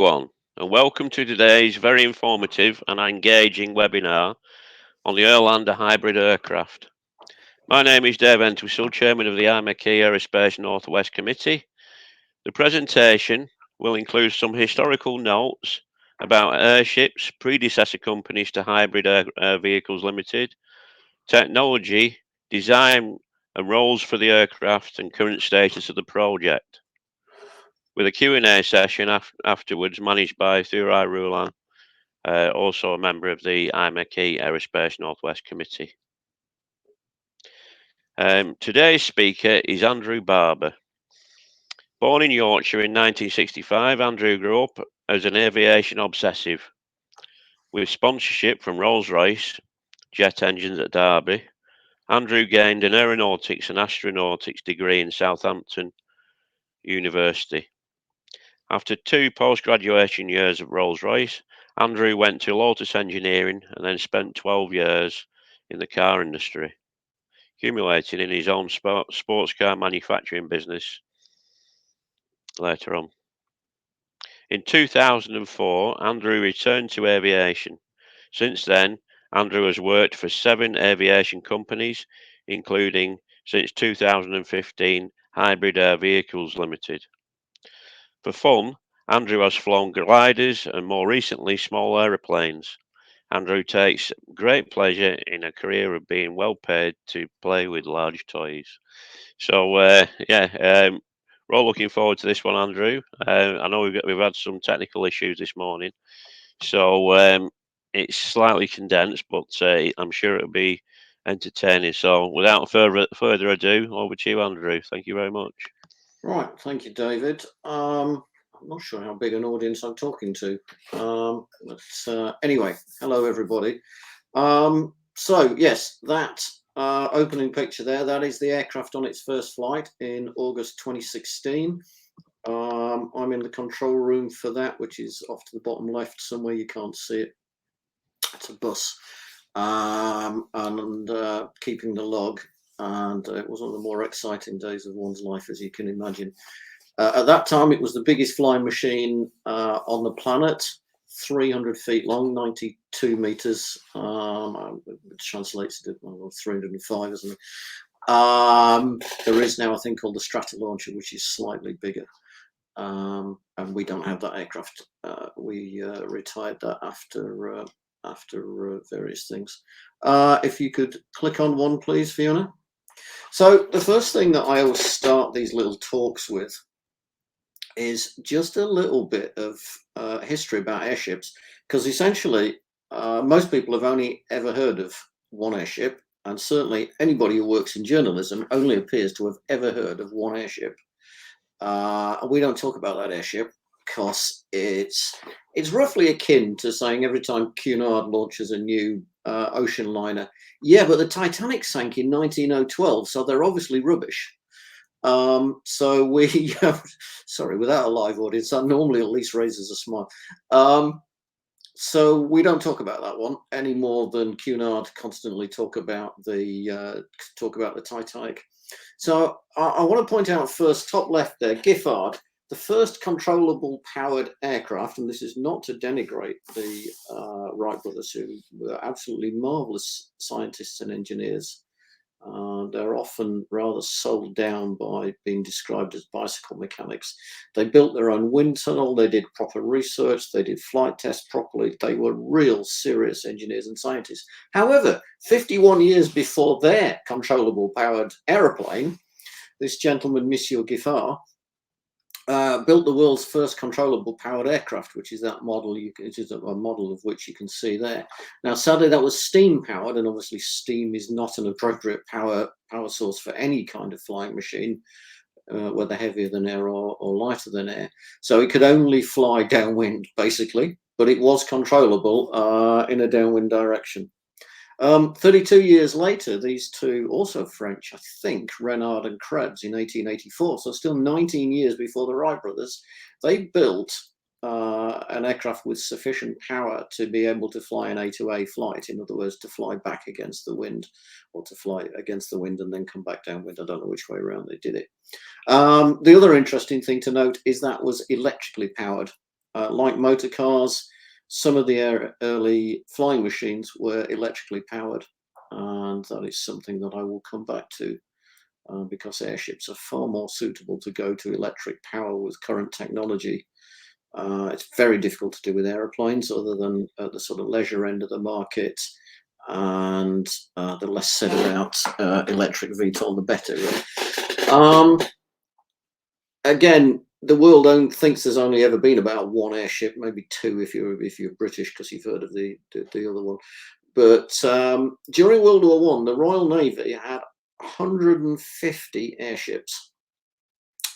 Everyone, and welcome to today's very informative and engaging webinar on the Airlander hybrid aircraft. My name is Dave Entwistle, Chairman of the IMechE Aerospace Northwest Committee. The presentation will include some historical notes about Airships, predecessor companies to Hybrid Air Vehicles Limited, technology, design and roles for the aircraft and current status of the project, with a Q&A session afterwards managed by Thurai Rulan, also a member of the IMechE Aerospace Northwest Committee. Today's speaker is Andrew Barber. Born in Yorkshire in 1965, Andrew grew up as an aviation obsessive. With sponsorship from Rolls-Royce jet engines at Derby, Andrew gained an aeronautics and astronautics degree in Southampton University. After 2 post-graduation years at Rolls-Royce, Andrew went to Lotus Engineering and then spent 12 years in the car industry, accumulating in his own sports car manufacturing business later on. In 2004, Andrew returned to aviation. Since then, Andrew has worked for 7 aviation companies, including, since 2015, Hybrid Air Vehicles Limited. For fun, Andrew has flown gliders and more recently small aeroplanes. Andrew takes great pleasure in a career of being well paid to play with large toys. So we're all looking forward to this one, Andrew. I know we've had some technical issues this morning, so it's slightly condensed, but I'm sure it'll be entertaining. So without further ado, over to you, Andrew. Thank you very much. Right, thank you, David. I'm not sure how big an audience I'm talking to, but anyway, hello everybody. So yes, that opening picture there, that is the aircraft on its first flight in August 2016. I'm in the control room for that, which is off to the bottom left somewhere. You can't see it. It's a bus, and keeping the log. And it was one of the more exciting days of one's life, as you can imagine. At that time, it was the biggest flying machine on the planet, 300 feet long, 92 meters, which translates to 305, isn't it? There is now a thing called the Strata Launcher, which is slightly bigger. And we don't have that aircraft. We retired that after various things. If you could click on one, please, Fiona. So the first thing that I always start these little talks with is just a little bit of history about airships, because essentially most people have only ever heard of one airship, and certainly anybody who works in journalism only appears to have ever heard of one airship. And we don't talk about that airship because it's roughly akin to saying every time Cunard launches a new ocean liner, yeah, but the Titanic sank in 1912, so they're obviously rubbish. So we, sorry, without a live audience, that normally at least raises a smile. So we don't talk about that one any more than Cunard constantly talk about the Titanic. So I want to point out first, top left there, Giffard, the first controllable powered aircraft, and this is not to denigrate the Wright brothers, who were absolutely marvelous scientists and engineers. They're often rather sold down by being described as bicycle mechanics. They built their own wind tunnel, they did proper research, they did flight tests properly. They were real serious engineers and scientists. However, 51 years before their controllable powered aeroplane, this gentleman, Monsieur Giffard, built the world's first controllable powered aircraft, which is that model. It is a model of which you can see there. Now, sadly, that was steam powered, and obviously steam is not an appropriate power source for any kind of flying machine, whether heavier than air or lighter than air. So it could only fly downwind, basically, but it was controllable in a downwind direction. 32 years later, these two, also French, I think, Renard and Krebs in 1884, so still 19 years before the Wright brothers, they built an aircraft with sufficient power to be able to fly an A-to-A flight, in other words, to fly back against the wind, or to fly against the wind and then come back downwind. I don't know which way around they did it. The other interesting thing to note is that was electrically powered. like motor cars, some of the early flying machines were electrically powered, and that is something that I will come back to, because airships are far more suitable to go to electric power with current technology. It's very difficult to do with aeroplanes, other than at the sort of leisure end of the market, and the less said about electric VTOL, the better. Really. Again, the world thinks there's only ever been about one airship, maybe two if you're British, because you've heard of the other one. But during World War I, the Royal Navy had 150 airships.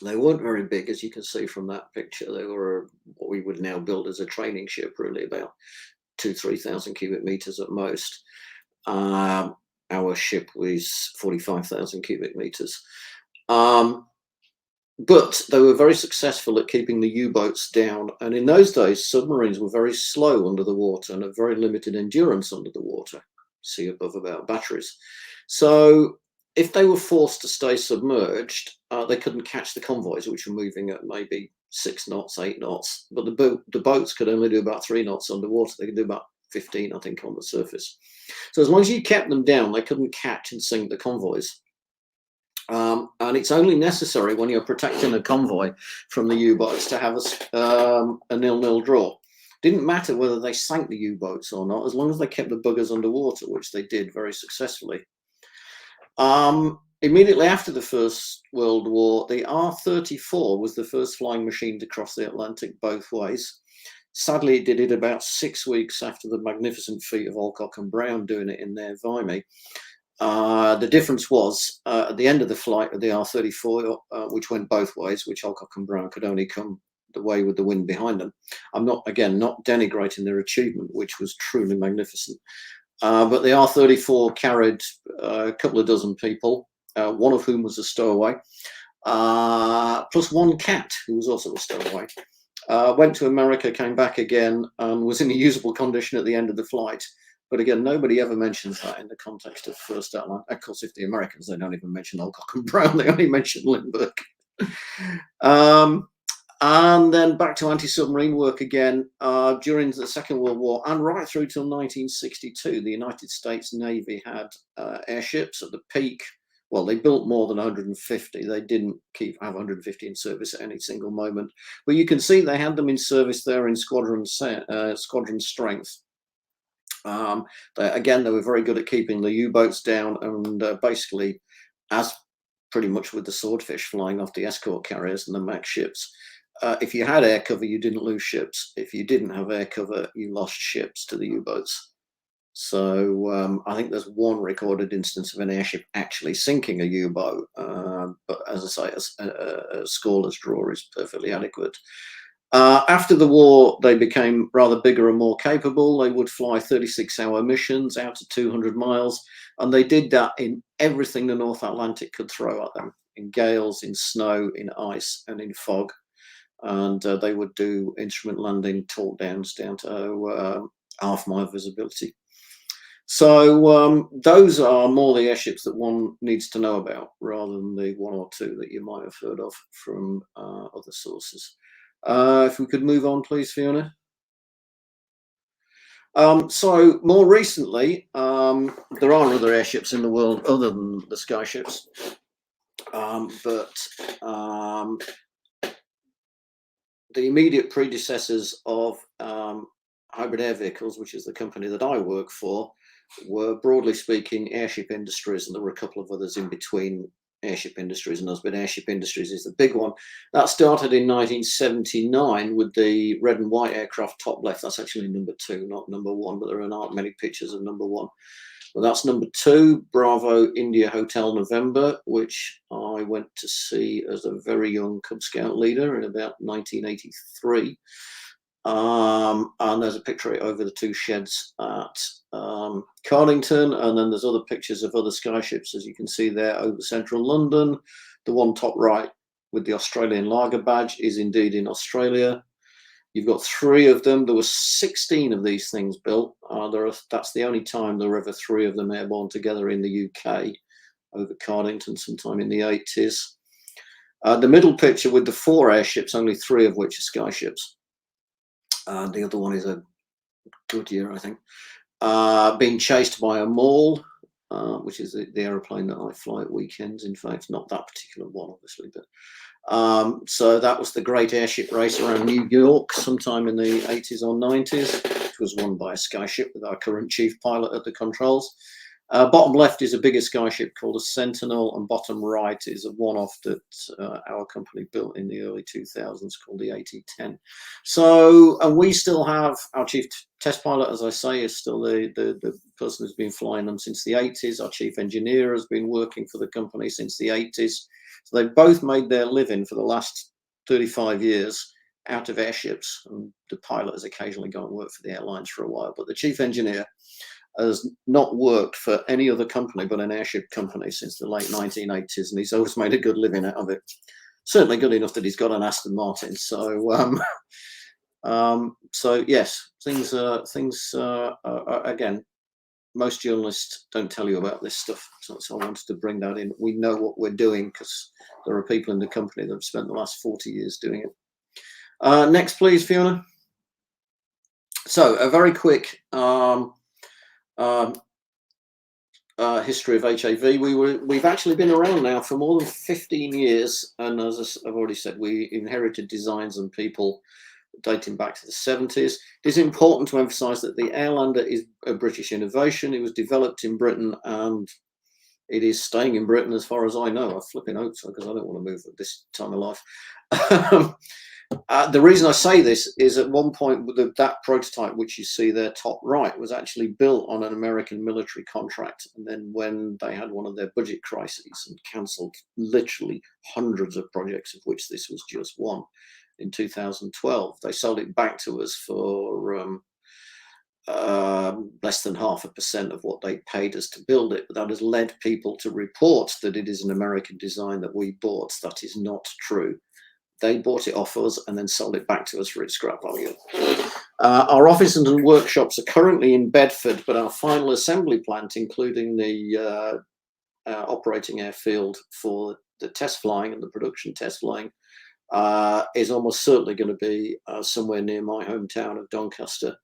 They weren't very big, as you can see from that picture. They were what we would now build as a training ship, really, about 2,000–3,000 cubic meters at most. Our ship was 45,000 cubic meters. But they were very successful at keeping the U-boats down. And in those days, submarines were very slow under the water and had very limited endurance under the water. See above about batteries. So if they were forced to stay submerged, they couldn't catch the convoys, which were moving at maybe 6 knots, 8 knots. But the boats could only do about 3 knots underwater. They could do about 15, I think, on the surface. So as long as you kept them down, they couldn't catch and sink the convoys. And it's only necessary when you're protecting a convoy from the U-boats to have a nil-nil draw. Didn't matter whether they sank the U-boats or not, as long as they kept the buggers underwater, which they did very successfully. Immediately after the First World War, the R-34 was the first flying machine to cross the Atlantic both ways. Sadly, it did it about 6 weeks after the magnificent feat of Alcock and Brown doing it in their Vimy. The difference was at the end of the flight of the R-34, which went both ways, which Alcock and Brown could only come the way with the wind behind them. I'm not denigrating their achievement, which was truly magnificent. But the R-34 carried a couple of dozen people, one of whom was a stowaway, plus one cat who was also a stowaway. Went to America, came back again, and was in a usable condition at the end of the flight. But again, nobody ever mentions that in the context of First Airline. Of course, if the Americans, they don't even mention Alcock and Brown, they only mention Lindbergh. And then back to anti-submarine work again. During the Second World War and right through till 1962, the United States Navy had airships at the peak. Well, they built more than 150. They didn't have 150 in service at any single moment. But you can see they had them in service there in squadron strength. Again, they were very good at keeping the U-boats down, and basically, as pretty much with the Swordfish flying off the escort carriers and the IMechE ships, if you had air cover, you didn't lose ships. If you didn't have air cover, you lost ships to the U-boats. So I think there's one recorded instance of an airship actually sinking a U-boat, but as I say, a scoreless draw is perfectly adequate. After the war, they became rather bigger and more capable. They would fly 36-hour missions out to 200 miles, and they did that in everything the North Atlantic could throw at them, in gales, in snow, in ice, and in fog. And they would do instrument landing talk downs down to half-mile visibility. So those are more the airships that one needs to know about, rather than the one or two that you might have heard of from other sources. If we could move on, please, Fiona. So more recently, there are other airships in the world other than the Skyships, but the immediate predecessors of hybrid air vehicles, which is the company that I work for, were, broadly speaking, Airship Industries, and there were a couple of others in between Airship Industries and us, but Airship Industries is the big one. That started in 1979 with the red and white aircraft top left. That's actually number 2, not number 1, but there aren't many pictures of number 1. Well, that's number 2, Bravo India Hotel November, which I went to see as a very young Cub Scout leader in about 1983. And there's a picture over the 2 sheds at Cardington, and then there's other pictures of other Skyships, as you can see there, over central London. The one top right with the Australian Lager badge is indeed in Australia. You've got 3 of them. There were 16 of these things built. That's the only time there were ever 3 of them airborne together in the UK, over Cardington sometime in the 80s. The middle picture with the 4 airships, only 3 of which are Skyships. The other one is a Goodyear, I think. Being chased by a Maul, which is the aeroplane that I fly at weekends. In fact, not that particular one, obviously, but so that was the great airship race around New York sometime in the 80s or 90s, which was won by a skyship with our current chief pilot at the controls. Bottom left is a bigger skyship called a Sentinel, and bottom right is a one-off that our company built in the early 2000s called the AT-10. So, and we still have our chief test pilot, as I say, is still the person who's been flying them since the 80s. Our chief engineer has been working for the company since the 80s. So they've both made their living for the last 35 years out of airships, and the pilot has occasionally gone and worked for the airlines for a while, but the chief engineer has not worked for any other company but an airship company since the late 1980s, and he's always made a good living out of it. Certainly good enough that he's got an Aston Martin. So, so yes, things again, most journalists don't tell you about this stuff, so I wanted to bring that in. We know what we're doing because there are people in the company that have spent the last 40 years doing it. Next, please, Fiona. So a very quick history of HAV. We've actually been around now for more than 15 years, and as I've already said, we inherited designs and people dating back to the 70s. It is important to emphasize that the Airlander is a British innovation. It was developed in Britain, and it is staying in Britain as far as I know. I flipping hope so, because I don't want to move at this time of life. The reason I say this is at one point that prototype, which you see there top right, was actually built on an American military contract. And then when they had one of their budget crises and cancelled literally hundreds of projects, of which this was just one, in 2012, they sold it back to us for less than 0.5% of what they paid us to build it. But that has led people to report that it is an American design that we bought. That is not true. They bought it off us and then sold it back to us for its scrap value. Our offices and workshops are currently in Bedford, but our final assembly plant, including the operating airfield for the test flying and the production test flying, is almost certainly going to be somewhere near my hometown of Doncaster.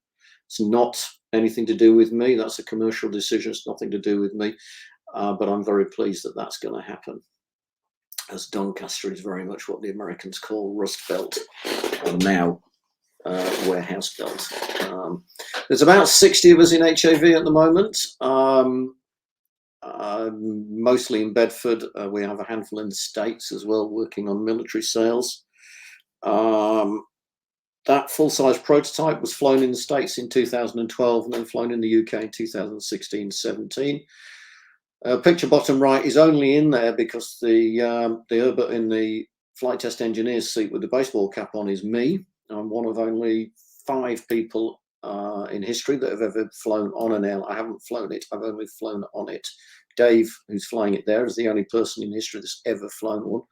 It's not anything to do with me. That's a commercial decision. It's nothing to do with me. But I'm very pleased that that's going to happen, as Doncaster is very much what the Americans call Rust Belt, or now Warehouse Belt. There's about 60 of us in HAV at the moment, mostly in Bedford. We have a handful in the States as well, working on military sales. That full-size prototype was flown in the States in 2012 and then flown in the UK in 2016-17. Picture bottom right is only in there because the Urbit in the flight test engineer's seat with the baseball cap on is me. I'm one of only 5 people in history that have ever flown on an airline. I haven't flown it, I've only flown on it. Dave, who's flying it there, is the only person in history that's ever flown one,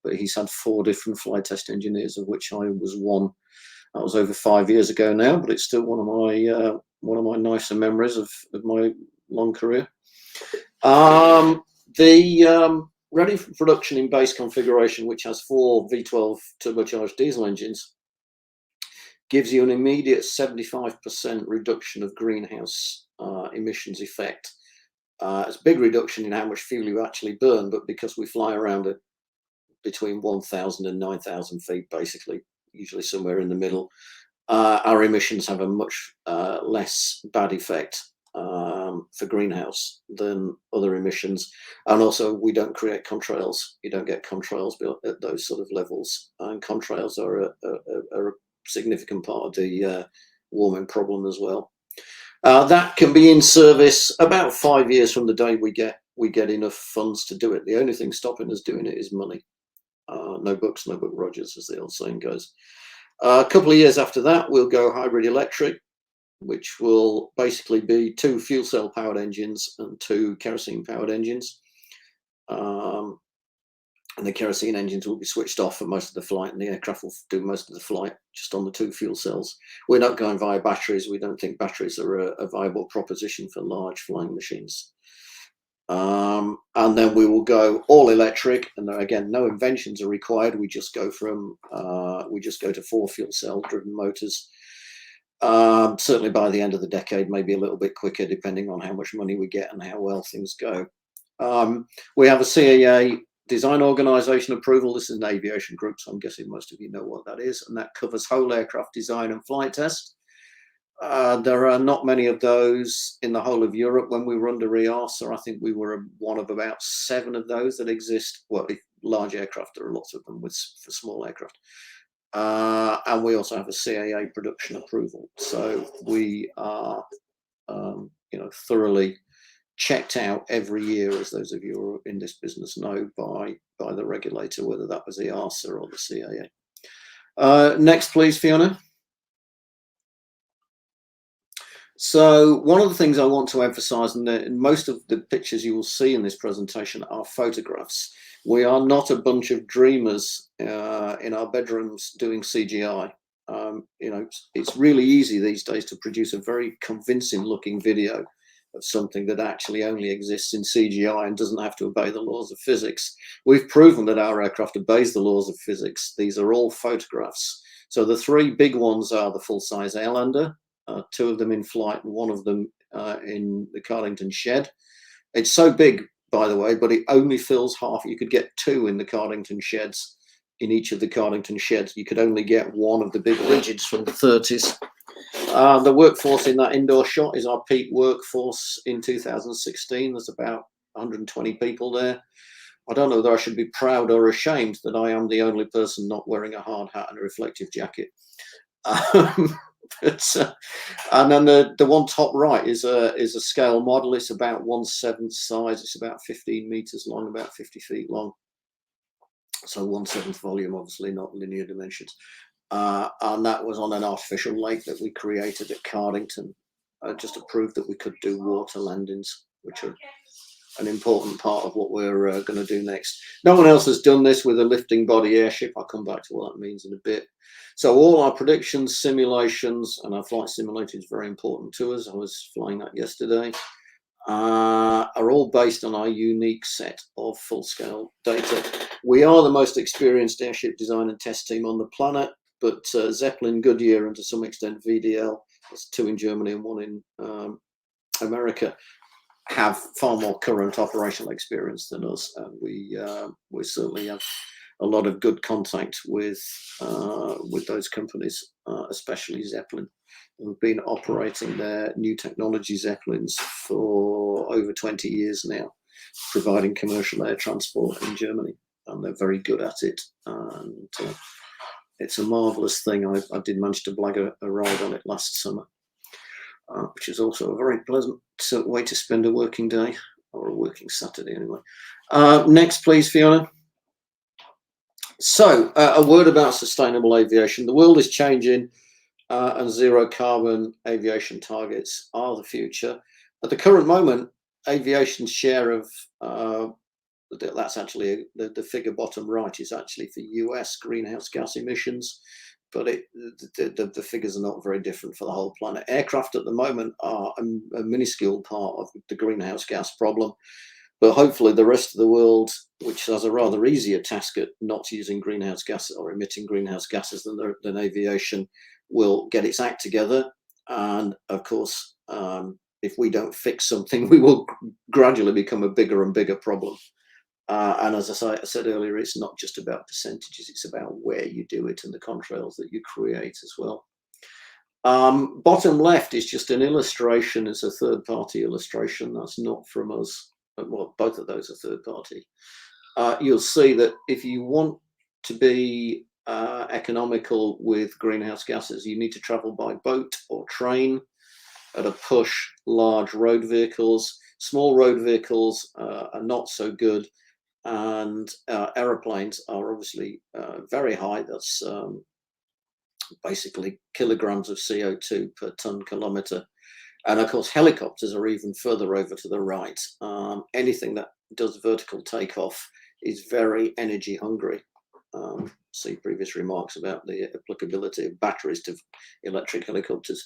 but he's had 4 different flight test engineers, of which I was one. That was over 5 years ago now, but it's still one of my nicer memories of my long career. Ready for production in base configuration, which has 4 V12 turbocharged diesel engines, gives you an immediate 75% reduction of greenhouse emissions effect. It's a big reduction in how much fuel you actually burn, but because we fly around at between 1,000 and 9,000 feet, basically, usually somewhere in the middle, our emissions have a much less bad effect for greenhouse than other emissions. And also, we don't create contrails. You don't get contrails at those sort of levels, and contrails are a significant part of the warming problem as well. That can be in service about 5 years from the day we get enough funds to do it. The only thing stopping us doing it is money. No books, no book Rogers, as the old saying goes. A couple of years after that, we'll go hybrid electric, which will basically be 2 fuel cell powered engines and 2 kerosene powered engines. And the kerosene engines will be switched off for most of the flight, and the aircraft will do most of the flight just on the 2 fuel cells. We're not going via batteries. We don't think batteries are a viable proposition for large flying machines. And then we will go all electric, and again, no inventions are required. We just go to 4 fuel cell driven motors. Certainly by the end of the decade, maybe a little bit quicker, depending on how much money we get and how well things go. We have a CAA design organisation approval. This is an aviation group, so I'm guessing most of you know what that is, and that covers whole aircraft design and flight test. There are not many of those in the whole of Europe. When we were under EASA, I think we were one of about 7 of those that exist. Well, large aircraft, there are lots of them for small aircraft. And we also have a CAA production approval. So we are, thoroughly checked out every year, as those of you who are in this business know, by the regulator, whether that was EASA or the CAA. Next, please, Fiona. So one of the things I want to emphasize, and most of the pictures you will see in this presentation are photographs. We are not a bunch of dreamers in our bedrooms doing CGI. It's really easy these days to produce a very convincing looking video of something that actually only exists in CGI and doesn't have to obey the laws of physics. We've proven that our aircraft obeys the laws of physics. These are all photographs. So the 3 big ones are the full-size Airlander, 2 of them in flight and 1 of them in the Cardington shed. It's so big, by the way, but it only fills half. You could get 2 in the Cardington sheds. In each of the Cardington sheds, you could only get 1 of the big rigids from the 30s. The workforce in that indoor shot is our peak workforce in 2016. There's about 120 people there. I don't know whether I should be proud or ashamed that I am the only person not wearing a hard hat and a reflective jacket. And then the one top right is a scale model. It's about 1/7 size. It's about 15 meters long, about 50 feet long. So 1/7 volume, obviously not linear dimensions. And that was on an artificial lake that we created at Cardington, just to prove that we could do water landings, which are an important part of what we're going to do next. No one else has done this with a lifting body airship. I'll come back to what that means in a bit. So all our predictions, simulations, and our flight simulator is very important to us. I was flying that yesterday. Are all based on our unique set of full-scale data. We are the most experienced airship design and test team on the planet, but Zeppelin, Goodyear, and to some extent VDL, there's 2 in Germany and 1 in America, have far more current operational experience than us, and we certainly have a lot of good contact with those companies, especially Zeppelin, who've been operating their new technology Zeppelins for over 20 years now, providing commercial air transport in Germany, and they're very good at it. And it's a marvelous thing. I did manage to blag a ride on it last summer, which is also a very pleasant way to spend a working day, or a working Saturday anyway. Next, please, Fiona. So a word about sustainable aviation. The world is changing, and zero carbon aviation targets are the future. At the current moment, aviation's share of that's actually the figure bottom right is actually for US greenhouse gas emissions, but the figures are not very different for the whole planet. Aircraft at the moment are a minuscule part of the greenhouse gas problem, but hopefully the rest of the world, which has a rather easier task at not using greenhouse gas or emitting greenhouse gases than aviation, will get its act together. And of course, if we don't fix something, we will gradually become a bigger and bigger problem. And as I said earlier, it's not just about percentages, it's about where you do it and the contrails that you create as well. Bottom left is just an illustration. It's a third-party illustration. That's not from us. Well, both of those are third-party. You'll see that if you want to be economical with greenhouse gases, you need to travel by boat or train. At a push, large road vehicles. Small road vehicles are not so good. And aeroplanes are obviously very high. That's basically kilograms of CO2 per ton kilometre. And of course, helicopters are even further over to the right. Anything that does vertical takeoff is very energy hungry. See previous remarks about the applicability of batteries to electric helicopters.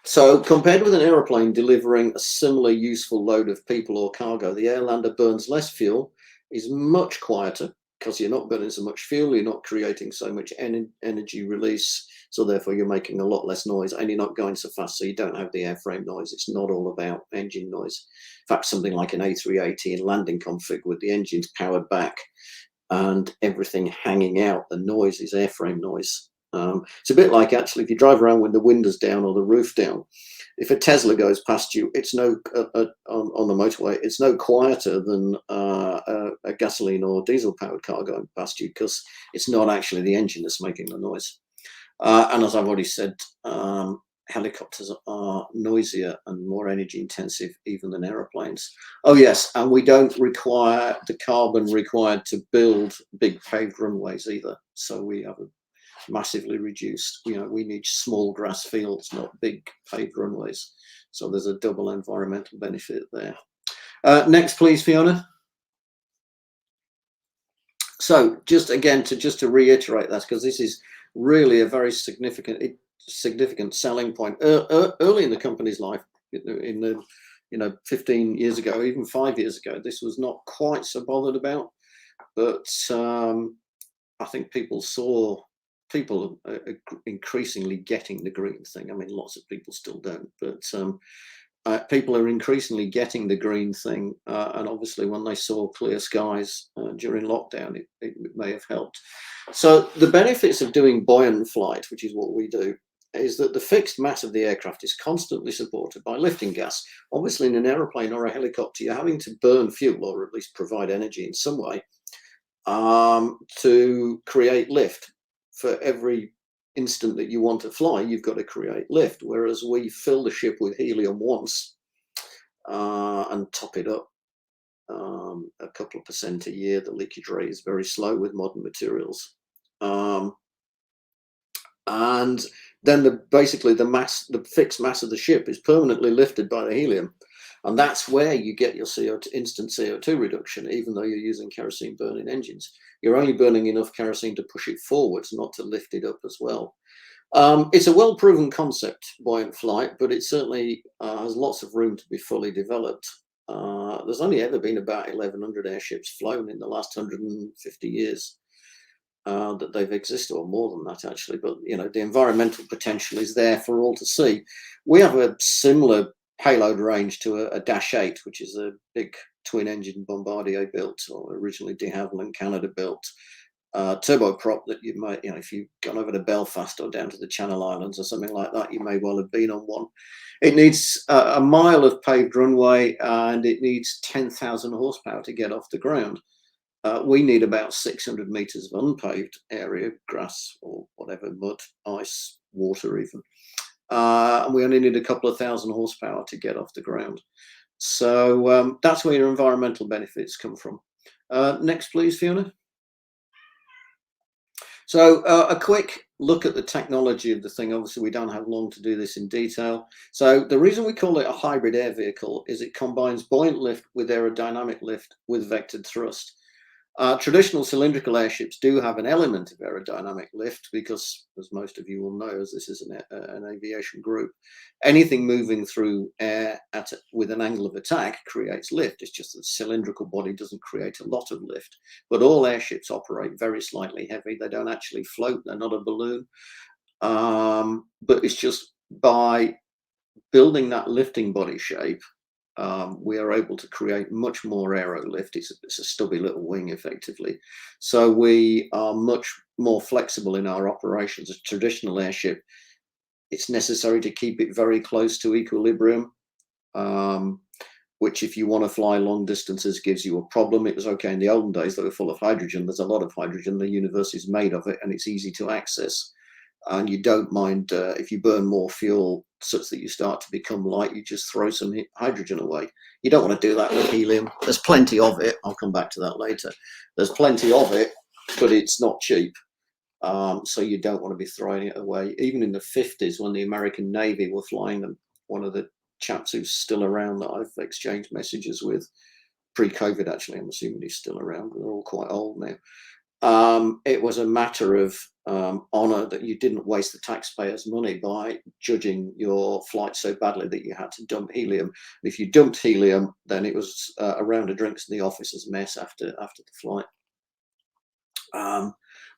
So compared with an aeroplane delivering a similar useful load of people or cargo, the Airlander burns less fuel, is much quieter, because you're not burning so much fuel, you're not creating so much energy release, so therefore you're making a lot less noise, and you're not going so fast, so you don't have the airframe noise. It's not all about engine noise. In fact, something like an A380 in landing config with the engines powered back and everything hanging out, the noise is airframe noise. It's a bit like, actually, if you drive around with the windows down or the roof down, if a Tesla goes past you, it's no on the motorway, it's no quieter than a gasoline or diesel powered car going past you, because it's not actually the engine that's making the noise. And as I've already said, helicopters are noisier and more energy intensive even than aeroplanes. Oh yes, and we don't require the carbon required to build big paved runways either. So we have a massively reduced, we need small grass fields, not big paved runways. So there's a double environmental benefit there. Next, please, Fiona. So just again, to reiterate that, because this is really a very significant selling point. Early in the company's life, in the 15 years ago, even 5 years ago, this was not quite so bothered about. But I think people are increasingly getting the green thing. I mean, lots of people still don't, but people are increasingly getting the green thing. And obviously, when they saw clear skies during lockdown, it may have helped. So the benefits of doing buoyant flight, which is what we do, is that the fixed mass of the aircraft is constantly supported by lifting gas. Obviously, in an aeroplane or a helicopter, you're having to burn fuel, or at least provide energy in some way, to create lift. For every instant that you want to fly, you've got to create lift. Whereas we fill the ship with helium once and top it up a couple of percent a year. The leakage rate is very slow with modern materials. And then basically the fixed mass of the ship is permanently lifted by the helium. And that's where you get your instant CO2 reduction, even though you're using kerosene burning engines. You're only burning enough kerosene to push it forwards, not to lift it up as well. It's a well-proven concept, buoyant flight, but it certainly has lots of room to be fully developed. There's only ever been about 1,100 airships flown in the last 150 years that they've existed, or more than that actually. But the environmental potential is there for all to see. We have a similar payload range to a Dash 8, which is a big twin-engine Bombardier built, or originally de Havilland Canada built turboprop that you might, if you've gone over to Belfast or down to the Channel Islands or something like that, you may well have been on one. It needs a mile of paved runway, and it needs 10,000 horsepower to get off the ground. We need about 600 meters of unpaved area, grass or whatever, mud, ice, water even. And we only need a couple of thousand horsepower to get off the ground. So that's where your environmental benefits come from. Next, please, Fiona. So a quick look at the technology of the thing. Obviously, we don't have long to do this in detail. So the reason we call it a hybrid air vehicle is it combines buoyant lift with aerodynamic lift with vectored thrust. Traditional cylindrical airships do have an element of aerodynamic lift because, as most of you will know, as this is an aviation group, anything moving through air with an angle of attack creates lift. It's just that the cylindrical body doesn't create a lot of lift. But all airships operate very slightly heavy. They don't actually float. They're not a balloon. But it's just by building that lifting body shape, we are able to create much more aero lift. It's a stubby little wing, effectively. So we are much more flexible in our operations. A traditional airship, it's necessary to keep it very close to equilibrium, which if you want to fly long distances gives you a problem. It was okay in the olden days. They were full of hydrogen. There's a lot of hydrogen. The universe is made of it, and it's easy to access. And you don't mind if you burn more fuel such that you start to become light, you just throw some hydrogen away. You don't want to do that with helium. There's plenty of it. I'll come back to that later. There's plenty of it, but it's not cheap. So you don't want to be throwing it away. Even in the 50s, when the American Navy were flying them, one of the chaps who's still around that I've exchanged messages with, pre-COVID actually, I'm assuming he's still around, they're all quite old now. It was a matter of honor that you didn't waste the taxpayers' money by judging your flight so badly that you had to dump helium. And if you dumped helium, then it was a round of drinks in the office as mess after the flight.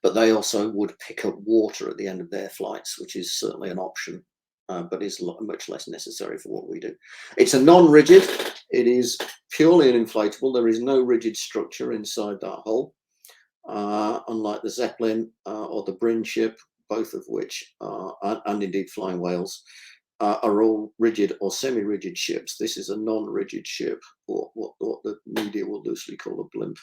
But they also would pick up water at the end of their flights, which is certainly an option, but is much less necessary for what we do. It's a non-rigid. It is purely an inflatable. There is no rigid structure inside that hull, unlike the Zeppelin or the Bryn ship, both of which, and indeed flying whales, are all rigid or semi-rigid ships. This is a non-rigid ship, or what the media will loosely call a blimp.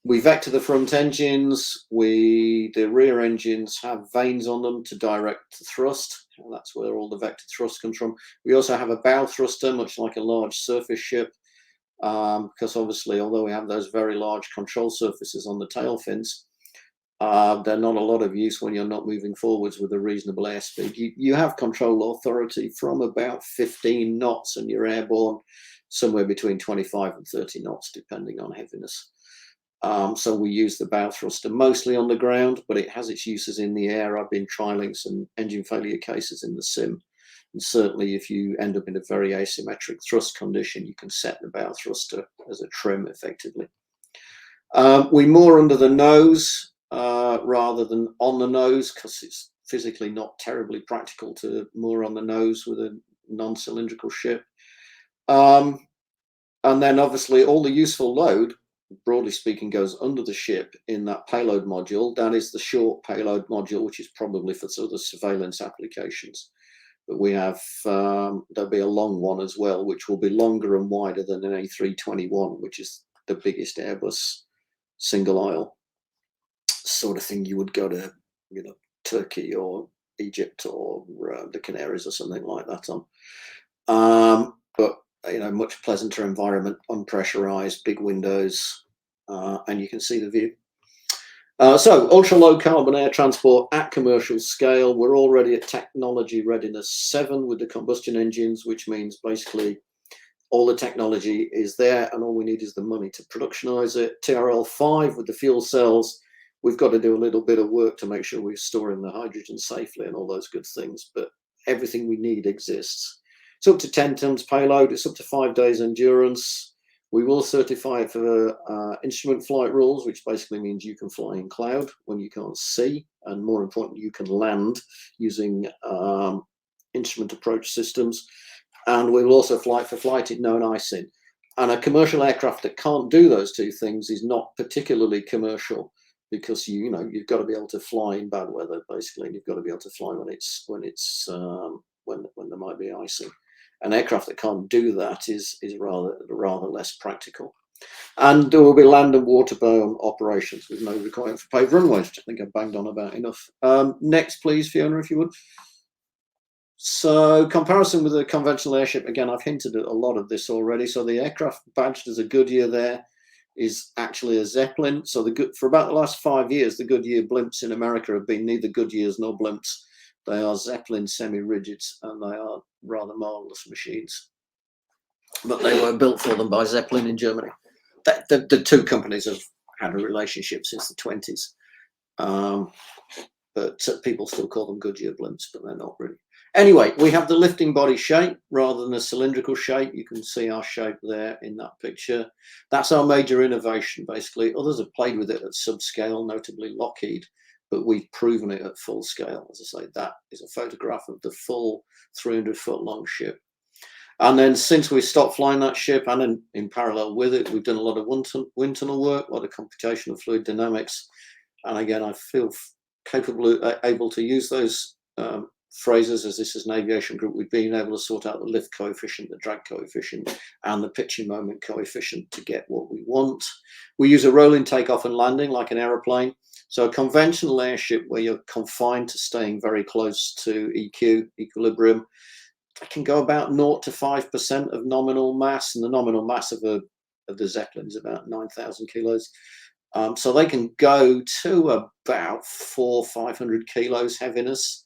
We vector the front engines. The rear engines have vanes on them to direct the thrust. That's where all the vector thrust comes from. We also have a bow thruster, much like a large surface ship, because obviously, although we have those very large control surfaces on the tail fins, they're not a lot of use when you're not moving forwards with a reasonable airspeed. You have control authority from about 15 knots, and you're airborne somewhere between 25 and 30 knots, depending on heaviness. So we use the bow thruster mostly on the ground, but it has its uses in the air. I've been trialing some engine failure cases in the sim. And certainly if you end up in a very asymmetric thrust condition, you can set the bow thruster as a trim effectively. We moor under the nose rather than on the nose, because it's physically not terribly practical to moor on the nose with a non-cylindrical ship. And then obviously all the useful load, broadly speaking, goes under the ship in that payload module. That is the short payload module, which is probably for sort of surveillance applications. But we have, there'll be a long one as well, which will be longer and wider than an A321, which is the biggest Airbus single aisle sort of thing you would go to, you know, Turkey or Egypt or the Canaries or something like that on. But you know, much pleasanter environment, unpressurized, big windows, and you can see the view. So ultra low carbon air transport at commercial scale. We're already at technology readiness 7 with the combustion engines, which means basically all the technology is there and all we need is the money to productionize it. TRL 5 with the fuel cells. We've got to do a little bit of work to make sure we're storing the hydrogen safely and all those good things, but everything we need exists. It's up to 10 tons payload. It's up to 5 days endurance. We will certify it for instrument flight rules, which basically means you can fly in cloud when you can't see, and more importantly, you can land using instrument approach systems. And we will also fly for flighted known icing. And a commercial aircraft that can't do those two things is not particularly commercial, because you've got to be able to fly in bad weather, basically, and you've got to be able to fly when there might be icing. An aircraft that can't do that is rather less practical. And there will be land and waterborne operations with no requirement for paved runways, which I think I've banged on about enough. Next, please, Fiona, if you would. So comparison with a conventional airship, again, I've hinted at a lot of this already. So the aircraft badged as a Goodyear there is actually a Zeppelin. So for about the last 5 years, the Goodyear blimps in America have been neither Goodyears nor blimps. They are Zeppelin semi-rigids, and they are rather marvelous machines. But they were built for them by Zeppelin in Germany. The two companies have had a relationship since the 20s. But people still call them Goodyear blimps, but they're not really. Anyway, we have the lifting body shape rather than a cylindrical shape. You can see our shape there in that picture. That's our major innovation, basically. Others have played with it at subscale, notably Lockheed, but we've proven it at full scale. As I say, that is a photograph of the full 300-foot long ship. And then since we stopped flying that ship, and in parallel with it, we've done a lot of wind tunnel work, a lot of computational fluid dynamics. And again, I feel able to use those phrases, as this is an aviation group. We've been able to sort out the lift coefficient, the drag coefficient, and the pitching moment coefficient to get what we want. We use a rolling takeoff and landing like an aeroplane. So a conventional airship where you're confined to staying very close to EQ, equilibrium, it can go about 0 to 5% of nominal mass, and the nominal mass of the Zeppelin is about 9,000 kilos. So they can go to about 400-500 kilos heaviness.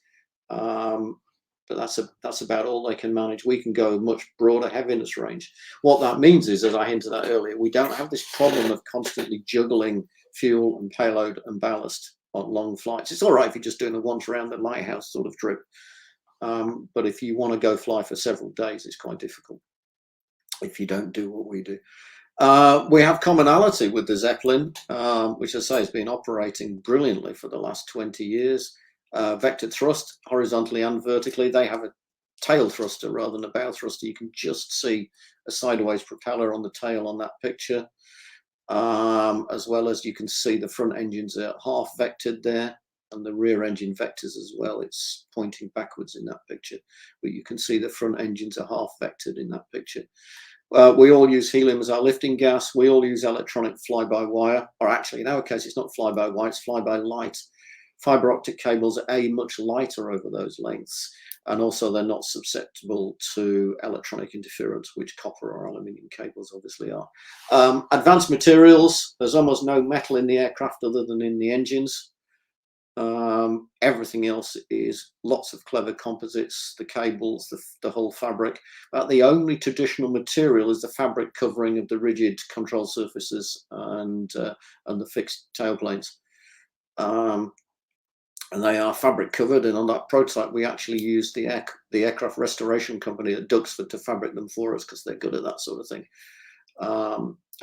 But that's about all they can manage. We can go a much broader heaviness range. What that means is, as I hinted at earlier, we don't have this problem of constantly juggling fuel and payload and ballast on long flights. It's all right if you're just doing a once around the lighthouse sort of trip. But if you want to go fly for several days, it's quite difficult if you don't do what we do. We have commonality with the Zeppelin, which I say has been operating brilliantly for the last 20 years. Vector thrust, horizontally and vertically. They have a tail thruster rather than a bow thruster. You can just see a sideways propeller on the tail on that picture, as well as you can see the front engines are half vectored there, and the rear engine vectors as well. It's pointing backwards in that picture, but you can see the front engines are half vectored in that picture. We all use helium as our lifting gas. We all use electronic fly-by-wire, or actually in our case, it's not fly-by-wire, it's fly-by-light. Fiber optic cables are much lighter over those lengths, and also they're not susceptible to electronic interference, which copper or aluminium cables obviously are. Advanced materials, there's almost no metal in the aircraft other than in the engines. Everything else is lots of clever composites, the cables, the whole fabric. But the only traditional material is the fabric covering of the rigid control surfaces and the fixed tailplanes. And they are fabric covered, and on that prototype we actually used the aircraft restoration company at Duxford to fabric them for us, because they're good at that sort of thing.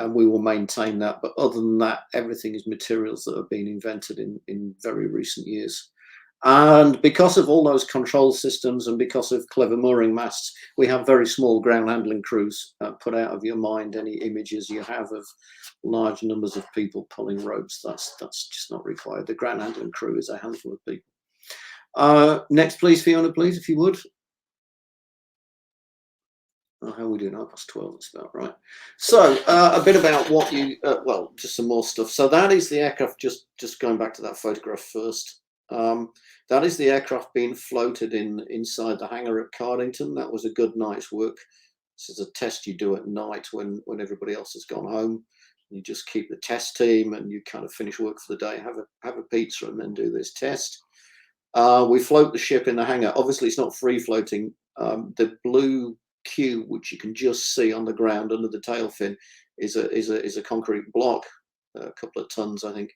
And we will maintain that, but other than that, everything is materials that have been invented in very recent years. And because of all those control systems and because of clever mooring masts, we have very small ground handling crews. Put out of your mind any images you have of large numbers of people pulling ropes. That's just not required. The ground handling crew is a handful of people. Next, please, Fiona, please, if you would. Oh, how are we doing? 12, that's about right. So a bit about what you, well, just some more stuff. So that is the aircraft, just going back to that photograph first. That is the aircraft being floated inside the hangar at Cardington. That was a good night's work. This is a test you do at night when everybody else has gone home. You just keep the test team and you kind of finish work for the day, have a pizza and then do this test. We float the ship in the hangar. Obviously it's not free floating. The blue Q, which you can just see on the ground under the tail fin, is a concrete block, a couple of tons, I think,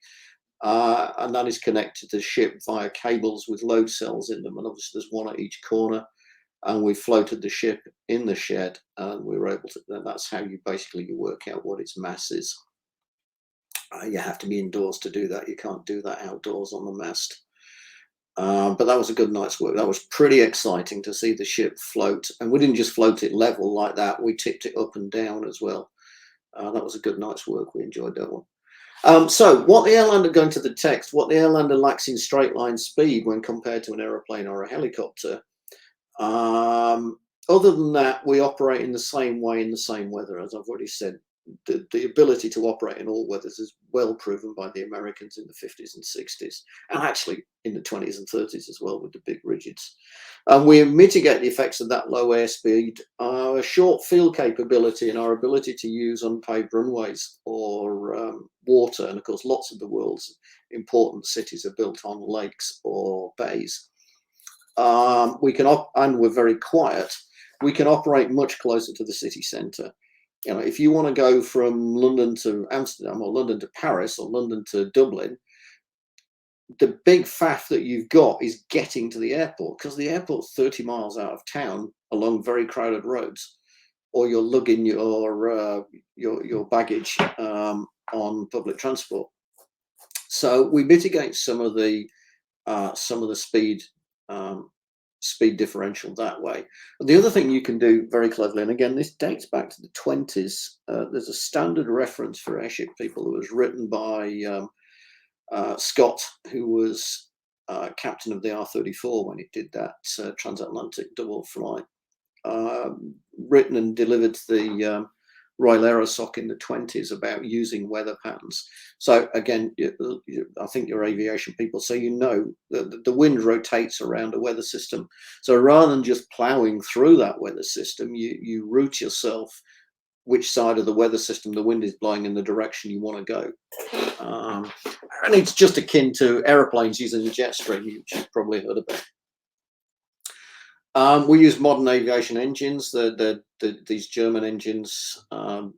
and that is connected to the ship via cables with load cells in them, and obviously there's one at each corner. And we floated the ship in the shed, and we were able to. That's how you basically work out what its mass is. You have to be indoors to do that. You can't do that outdoors on the mast. But that was a good night's work. That was pretty exciting to see the ship float, and we didn't just float it level like that. We tipped it up and down as well. That was a good night's work. We enjoyed that one. So what the Airlander, going to the text, what the Airlander lacks in straight line speed when compared to an aeroplane or a helicopter. Other than that, we operate in the same way in the same weather, as I've already said. The ability to operate in all weathers is well proven by the Americans in the 50s and 60s, and actually in the 20s and 30s as well with the big rigids. And we mitigate the effects of that low airspeed, our short field capability and our ability to use unpaved runways or water. And of course, lots of the world's important cities are built on lakes or bays. We can, and we're very quiet, we can operate much closer to the city centre. You know, if you want to go from London to Amsterdam or London to Paris or London to Dublin, the big faff that you've got is getting to the airport, because the airport's 30 miles out of town along very crowded roads, or you're lugging your baggage on public transport. So we mitigate some of the speed differential that way. And the other thing you can do very cleverly, and again this dates back to the 20s, there's a standard reference for airship people that was written by Scott, who was captain of the R-34 when it did that transatlantic double flight, written and delivered to the Royal Aerosoc in the 20s about using weather patterns. So again, I think you're aviation people, so you know that the wind rotates around a weather system. So rather than just ploughing through that weather system, you route yourself which side of the weather system the wind is blowing in the direction you want to go. And it's just akin to aeroplanes using the jet stream, which you've probably heard about. We use modern aviation engines. These German engines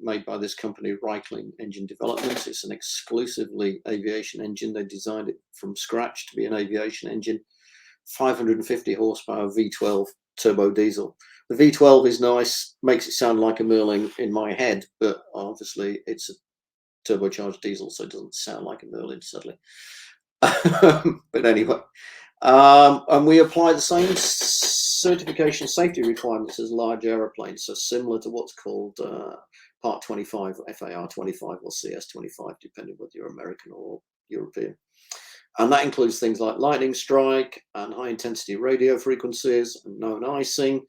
made by this company, Reichling Engine Development. It's an exclusively aviation engine. They designed it from scratch to be an aviation engine. 550 horsepower V12 turbo diesel. The V12 is nice, makes it sound like a Merlin in my head, but obviously it's a turbocharged diesel, so it doesn't sound like a Merlin, sadly. But anyway, and we apply the same certification safety requirements as large aeroplanes, so similar to what's called Part 25, FAR 25 or CS 25, depending whether you're American or European. And that includes things like lightning strike and high intensity radio frequencies and known icing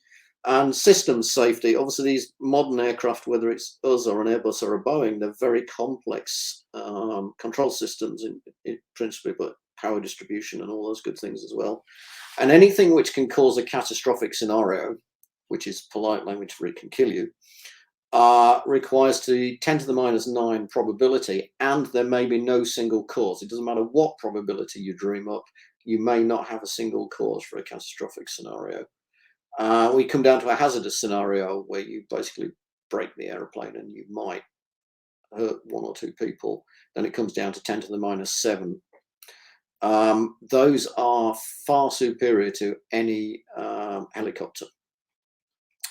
and systems safety. Obviously, these modern aircraft, whether it's us or an Airbus or a Boeing, they're very complex control systems in principle, but power distribution and all those good things as well. And anything which can cause a catastrophic scenario, which is polite language for it can kill you, requires the 10 to the minus 9 probability, and there may be no single cause. It doesn't matter what probability you dream up, you may not have a single cause for a catastrophic scenario. We come down to a hazardous scenario where you basically break the aeroplane and you might hurt 1 or 2 people. Then it comes down to 10 to the minus 7. Those are far superior to any helicopter.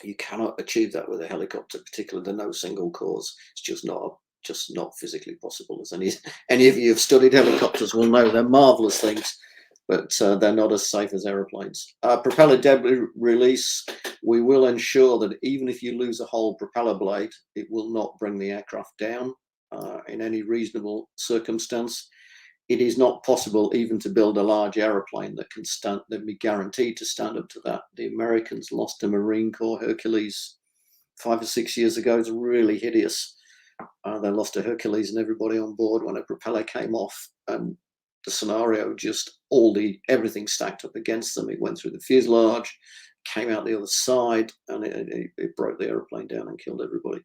You cannot achieve that with a helicopter, particularly the no single cause. It's just not physically possible. As any of you have studied helicopters will know, they're marvelous things, but they're not as safe as aeroplanes. Propeller debris release, we will ensure that even if you lose a whole propeller blade, it will not bring the aircraft down in any reasonable circumstance. It is not possible even to build a large aeroplane that can be guaranteed to stand up to that. The Americans lost a Marine Corps Hercules 5 or 6 years ago. It's really hideous. They lost a Hercules and everybody on board when a propeller came off, and the scenario just everything stacked up against them. It went through the fuselage, came out the other side, and it broke the aeroplane down and killed everybody.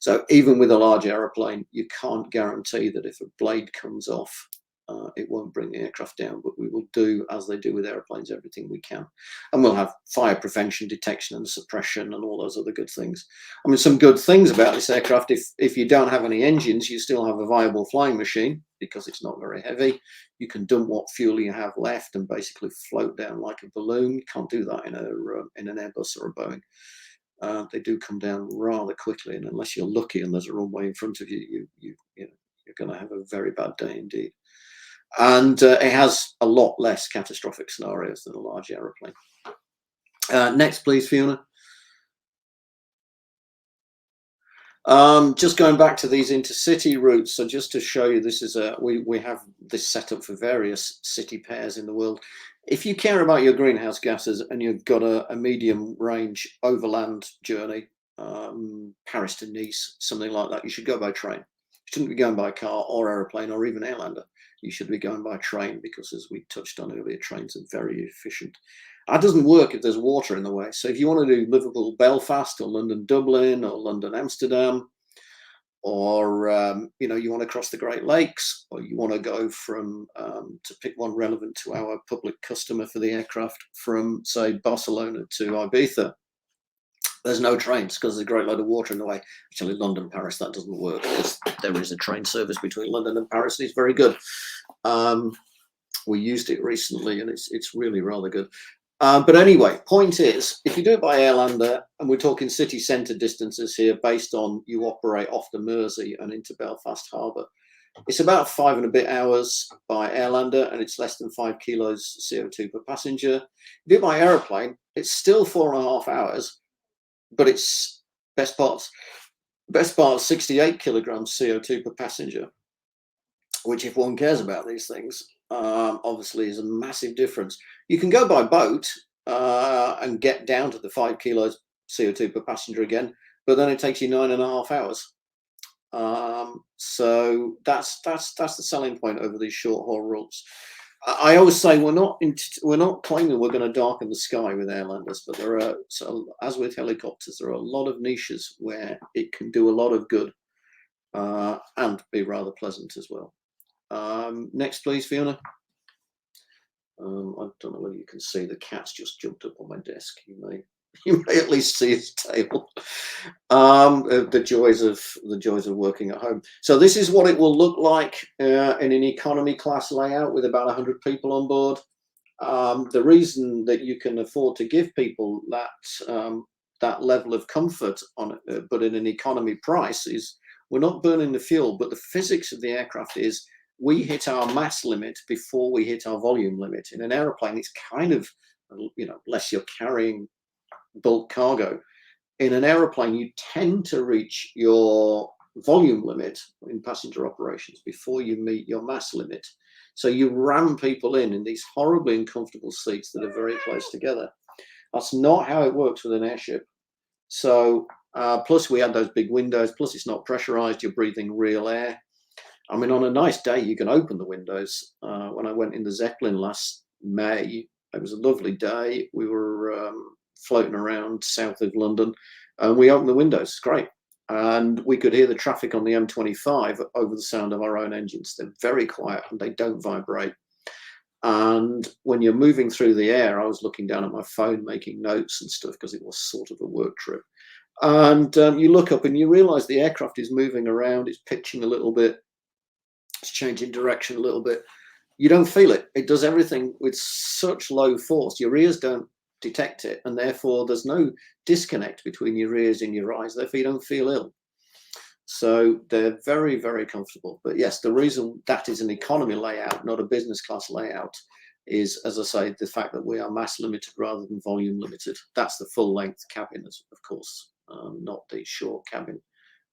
So even with a large aeroplane, you can't guarantee that if a blade comes off, it won't bring the aircraft down, but we will do, as they do with airplanes, everything we can. And we'll have fire prevention, detection and suppression and all those other good things. I mean, some good things about this aircraft, if you don't have any engines, you still have a viable flying machine because it's not very heavy. You can dump what fuel you have left and basically float down like a balloon. You can't do that in an Airbus or a Boeing. They do come down rather quickly, and unless you're lucky and there's a runway in front of you, you're going to have a very bad day indeed. And it has a lot less catastrophic scenarios than a large aeroplane. Next, please, Fiona. Just going back to these intercity routes, so just to show you, this is we have this set up for various city pairs in the world. If you care about your greenhouse gases and you've got a medium range overland journey, Paris to Nice, something like that, you should go by train. You shouldn't be going by car or aeroplane or even Airlander. You should be going by train because, as we touched on earlier, trains are very efficient. That doesn't work if there's water in the way. So if you want to do Liverpool Belfast or London Dublin or London Amsterdam, or you want to cross the Great Lakes, or you want to go from to pick one relevant to our public customer for the aircraft from, say, Barcelona to Ibiza, there's no trains because there's a great load of water in the way. Actually, London, Paris, that doesn't work because there is a train service between London and Paris. And it's very good. We used it recently and it's really rather good. But anyway, point is, if you do it by Airlander, and we're talking city centre distances here based on you operate off the Mersey and into Belfast Harbour, it's about 5 and a bit hours by Airlander and it's less than 5 kilos CO2 per passenger. If you do it by aeroplane, it's still 4.5 hours. But it's best part 68 kilograms CO2 per passenger, which, if one cares about these things, obviously is a massive difference. You can go by boat and get down to the 5 kilos CO2 per passenger again, but then it takes you 9.5 hours. So that's the selling point over these short haul routes. I always say we're not claiming we're going to darken the sky with Airlanders, but there are, so as with helicopters, there are a lot of niches where it can do a lot of good and be rather pleasant as well. Next, please, Fiona. I don't know whether you can see the cat's just jumped up on my desk. You may at least see its tail. The joys of working at home. So this is what it will look like in an economy class layout with about 100 people on board. the reason that you can afford to give people that level of comfort on it, but in an economy price, is we're not burning the fuel, but the physics of the aircraft is we hit our mass limit before we hit our volume limit. In an aeroplane, it's kind of, unless you're carrying bulk cargo. In an aeroplane, you tend to reach your volume limit in passenger operations before you meet your mass limit. So you ram people in these horribly uncomfortable seats that are very close together. That's not how it works with an airship. So plus we had those big windows, plus it's not pressurized, you're breathing real air. I mean, on a nice day, you can open the windows. When I went in the Zeppelin last May, it was a lovely day. We were floating around south of London, and we opened the windows. It's great. And we could hear the traffic on the M25 over the sound of our own engines. They're very quiet and they don't vibrate. And when you're moving through the air, I was looking down at my phone, making notes and stuff, because it was sort of a work trip. And you look up and you realize the aircraft is moving around, it's pitching a little bit, it's changing direction a little bit. You don't feel it. It does everything with such low force. Your ears don't detect it, and therefore there's no disconnect between your ears and your eyes. Therefore, you don't feel ill. So they're very, very comfortable. But yes, the reason that is an economy layout, not a business class layout, is, as I say, the fact that we are mass limited rather than volume limited. That's the full length cabin, of course, not the short cabin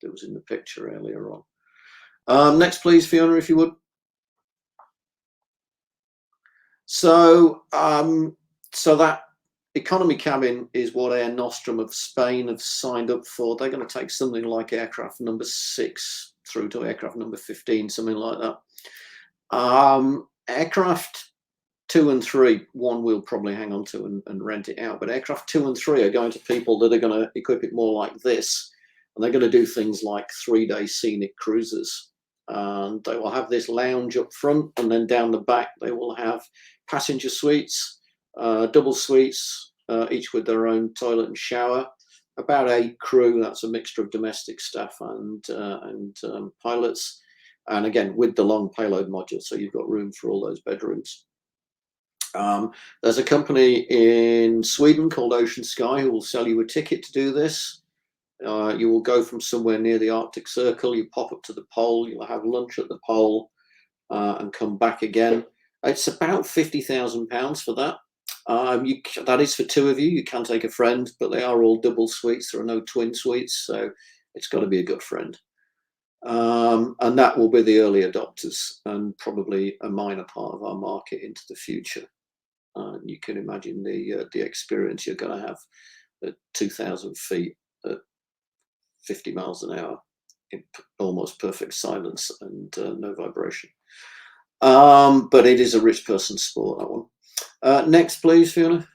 that was in the picture earlier on. Next, please, Fiona, if you would. So, so that economy cabin is what Air Nostrum of Spain have signed up for. They're going to take something like aircraft number 6 through to aircraft number 15, something like that. Aircraft 2 and 3, one we'll probably hang on to and rent it out, but aircraft 2 and 3 are going to people that are going to equip it more like this, and they're going to do things like 3-day scenic cruises. And they will have this lounge up front, and then down the back they will have passenger suites, double suites, each with their own toilet and shower. About 8 crew. That's a mixture of domestic staff and pilots. And again, with the long payload module, so you've got room for all those bedrooms. There's a company in Sweden called Ocean Sky who will sell you a ticket to do this. You will go from somewhere near the Arctic Circle, you pop up to the pole, you'll have lunch at the pole and come back again. It's about £50,000 for that. That is for 2 of you. You can take a friend, but they are all double suites. There are no twin suites, so it's got to be a good friend. And that will be the early adopters and probably a minor part of our market into the future. You can imagine the experience you're going to have at 2,000 feet at 50 miles an hour in almost perfect silence and no vibration. But it is a rich person's sport, that one. Next, please, Fiona.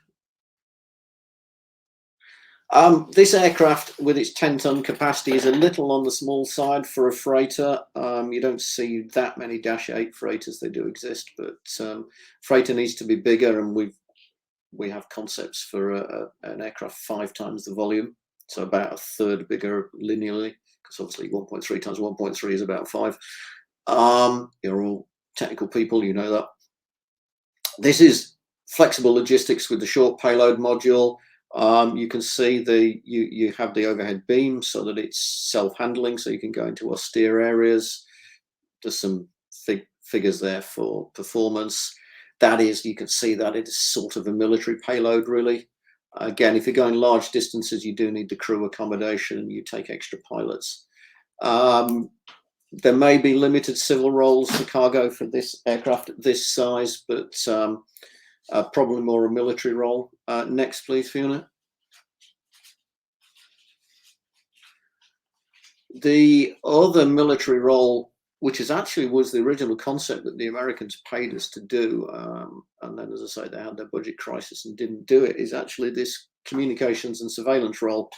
This aircraft with its 10-ton capacity is a little on the small side for a freighter. You don't see that many Dash 8 freighters. They do exist, but freighter needs to be bigger, and we have concepts for an aircraft 5 times the volume, so about a third bigger linearly, because obviously 1.3 times 1.3 is about 5. You're all technical people, you know that. This is flexible logistics with the short payload module. You can see you have the overhead beam so that it's self-handling, so you can go into austere areas. There's some figures there for performance. That is, you can see that it is sort of a military payload, really. Again, if you're going large distances, you do need the crew accommodation and you take extra pilots. There may be limited civil roles for cargo for this aircraft at this size, but probably more a military role. Next, please, Fiona. The other military role, which actually was the original concept that the Americans paid us to do, and then, as I say, they had their budget crisis and didn't do it, is actually this communications and surveillance role.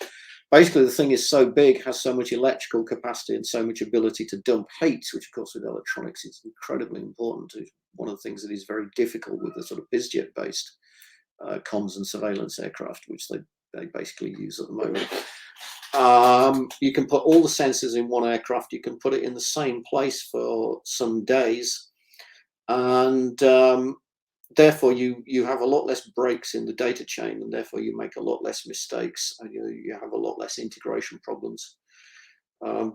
Basically, the thing is so big, has so much electrical capacity and so much ability to dump heat, which, of course, with electronics is incredibly important. It's one of the things that is very difficult with the sort of bizjet-based comms and surveillance aircraft, which they basically use at the moment. You can put all the sensors in one aircraft. You can put it in the same place for some days, and therefore you have a lot less breaks in the data chain, and therefore you make a lot less mistakes, and you have a lot less integration problems.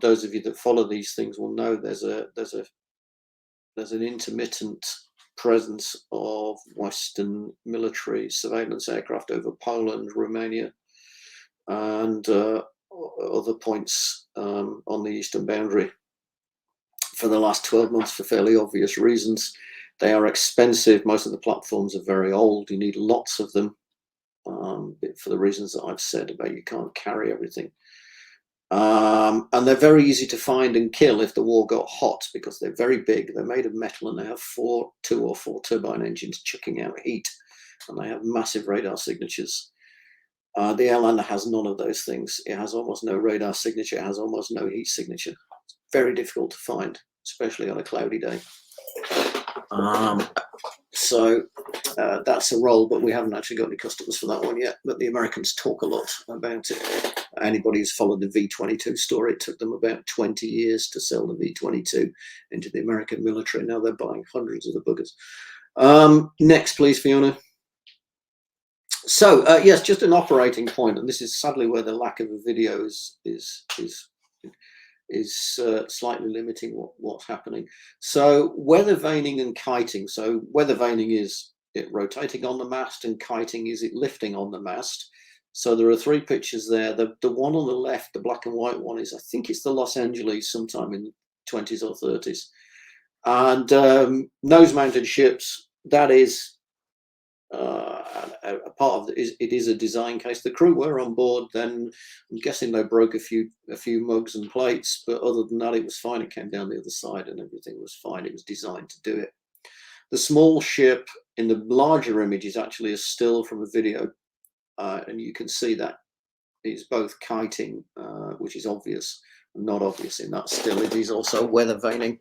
Those of you that follow these things will know there's an intermittent presence of Western military surveillance aircraft over Poland, Romania, and other points on the eastern boundary for the last 12 months for fairly obvious reasons. They are expensive. Most of the platforms are very old. You need lots of them for the reasons that I've said about you can't carry everything. And they're very easy to find and kill if the war got hot, because they're very big. They're made of metal, and they have two or four turbine engines chucking out heat, and they have massive radar signatures. The Airlander has none of those things. It has almost no radar signature. It has almost no heat signature. It's very difficult to find, especially on a cloudy day. So that's a role, but we haven't actually got any customers for that one yet. But the Americans talk a lot about it. Anybody who's followed the V-22 story, it took them about 20 years to sell the V-22 into the American military. Now they're buying hundreds of the buggers. Next, please, Fiona. So yes, just an operating point, and this is sadly where the lack of a video is slightly limiting what's happening. So weather vaning and kiting. So weather vaning is it rotating on the mast, and kiting is it lifting on the mast. So there are three pictures there. The one on the left, the black and white one, is I think it's the Los Angeles sometime in the 20s or 30s. And nose-mounted ships, that is a part of it is a design case. The crew were on board then. I'm guessing they broke a few mugs and plates, but other than that, it was fine. It came down the other side and everything was fine. It was designed to do it. The small ship in the larger image is actually a still from a video, and you can see that is both kiting, which is obvious, and not obvious in that still. It is also weather vaning.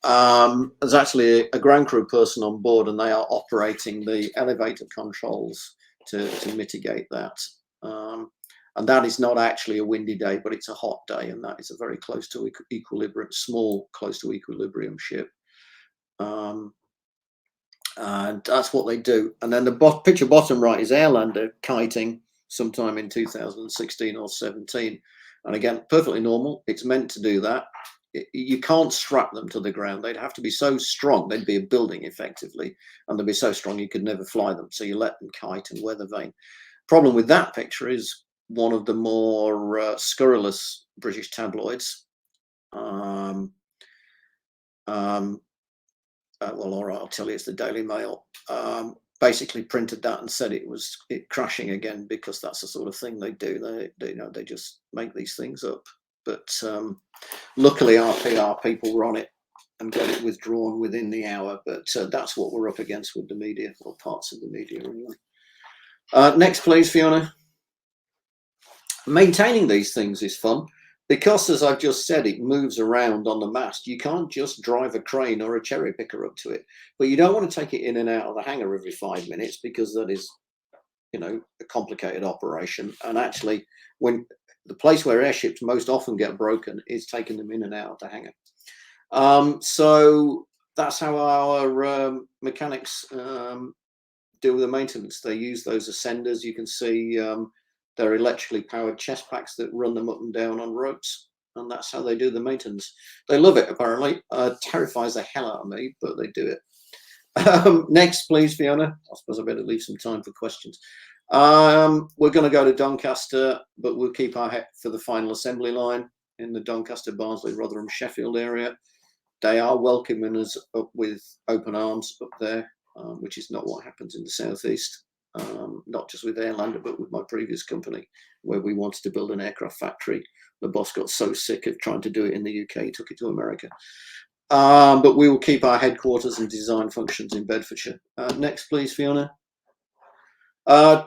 There's actually a ground crew person on board, and they are operating the elevator controls to mitigate that. And that is not actually a windy day, but it's a hot day, and that is a very close to equilibrium, small, close to equilibrium ship. And that's what they do. And then the picture bottom right is Airlander kiting sometime in 2016 or 17. And again, perfectly normal. It's meant to do that. You can't strap them to the ground. They'd have to be so strong. They'd be a building effectively, and they'd be so strong you could never fly them. So you let them kite and weather vane. Problem with that picture is one of the more scurrilous British tabloids. Well, all right, I'll tell you, it's the Daily Mail. Basically printed that and said it was crashing again, because that's the sort of thing they do. They just make these things up. But luckily our PR people were on it and got it withdrawn within the hour. But that's what we're up against with the media, or parts of the media anyway. Next, please, Fiona. Maintaining these things is fun, because, as I've just said, it moves around on the mast. You can't just drive a crane or a cherry picker up to it, but you don't want to take it in and out of the hangar every 5 minutes, because that is, a complicated operation. And actually, when the place where airships most often get broken is taking them in and out of the hangar. So that's how our mechanics deal with the maintenance. They use those ascenders. You can see they're electrically powered chest packs that run them up and down on ropes, and that's how they do the maintenance. They love it, apparently. Terrifies the hell out of me, but they do it. Next, please, Fiona. I suppose I better leave some time for questions. We're going to go to Doncaster, but we'll keep our head for the final assembly line in the Doncaster, Barnsley, Rotherham, Sheffield area. They are welcoming us up with open arms up there, which is not what happens in the southeast. Not just with Airlander, but with my previous company, where we wanted to build an aircraft factory. The boss got so sick of trying to do it in the UK, he took it to America. But we will keep our headquarters and design functions in Bedfordshire. Next, please, Fiona.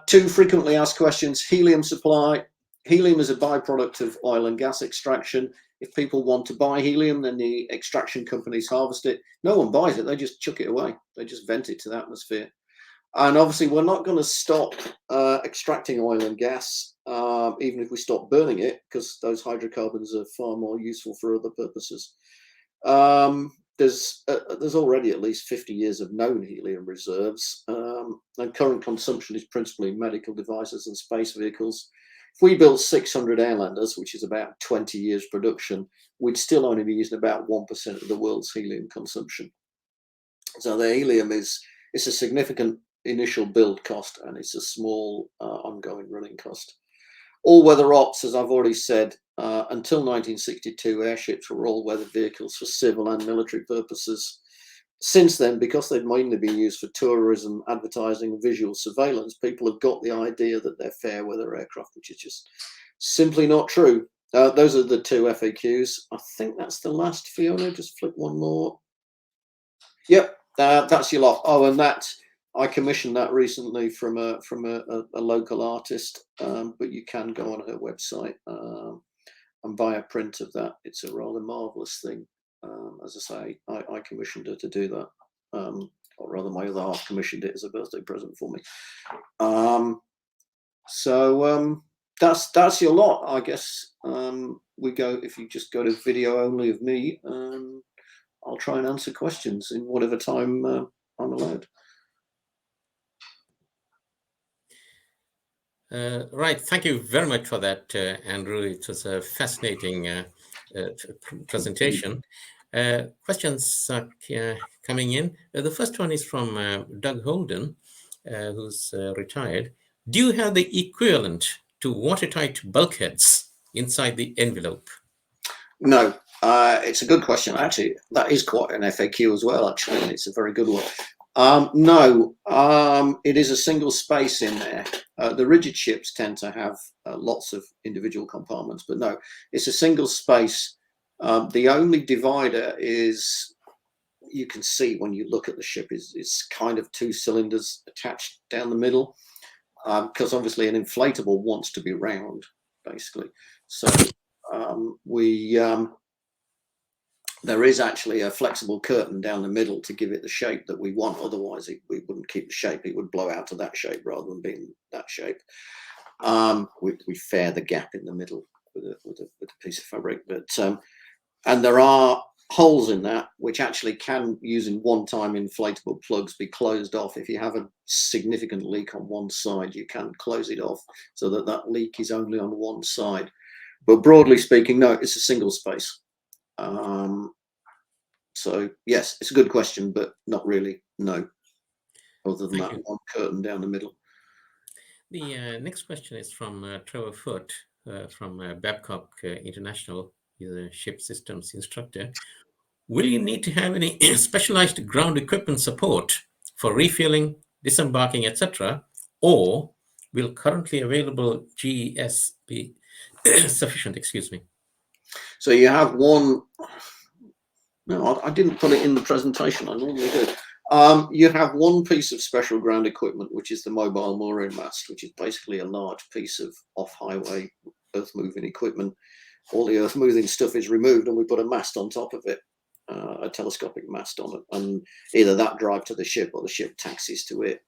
Two frequently asked questions. Helium supply. Helium is a byproduct of oil and gas extraction. If people want to buy helium, then the extraction companies harvest it. No one buys it. They just chuck it away. They just vent it to the atmosphere. And obviously, we're not going to stop extracting oil and gas, even if we stop burning it, because those hydrocarbons are far more useful for other purposes. there's already at least 50 years of known helium reserves, and current consumption is principally in medical devices and space vehicles. If we built 600 Airlanders, which is about 20 years production, we'd still only be using about 1% of the world's helium consumption. So the helium it's a significant initial build cost, and it's a small ongoing running cost. All-weather ops, as I've already said, until 1962, airships were all-weather vehicles for civil and military purposes. Since then, because they've mainly been used for tourism, advertising, and visual surveillance, people have got the idea that they're fair-weather aircraft, which is just simply not true. Those are the 2 FAQs. I think that's the last, Fiona. Just flip one more. Yep, that's your lot. Oh, and that I commissioned that recently from a local artist, but you can go on her website and buy a print of that. It's a rather marvelous thing. As I say, I commissioned her to do that, or rather, my other half commissioned it as a birthday present for me. So that's your lot, I guess. We go, if you just go to video only of me, I'll try and answer questions in whatever time I'm allowed. Right, thank you very much for that, Andrew. It was a fascinating presentation. Questions are coming in. The first one is from Doug Holden, who's retired. Do you have the equivalent to watertight bulkheads inside the envelope? No, it's a good question. Actually, that is quite an FAQ as well, actually, and it's a very good one. No, it is a single space in there. The rigid ships tend to have lots of individual compartments, but no, it's a single space. The only divider is, you can see when you look at the ship, is kind of 2 cylinders attached down the middle, because obviously an inflatable wants to be round, basically. So there is actually a flexible curtain down the middle to give it the shape that we want. Otherwise, we wouldn't keep the shape. It would blow out to that shape rather than being that shape. We fair the gap in the middle with a piece of fabric. But and there are holes in that which actually can, using one-time inflatable plugs, be closed off. If you have a significant leak on one side, you can close it off so that that leak is only on one side. But broadly speaking, no, it's a single space. So yes, it's a good question, but not really, no, other than that one curtain down the middle. The next question is from Trevor Foote from Babcock International. He's a ship systems instructor. Will you need to have any specialized ground equipment support for refueling, disembarking, etc., or will currently available GES be sufficient? Excuse me. So you have one. No, I didn't put it in the presentation. I normally do. You have one piece of special ground equipment, which is the mobile mooring mast, which is basically a large piece of off-highway earth-moving equipment. All the earth-moving stuff is removed, and we put a mast on top of it, a telescopic mast on it, and either that drive to the ship or the ship taxis to it.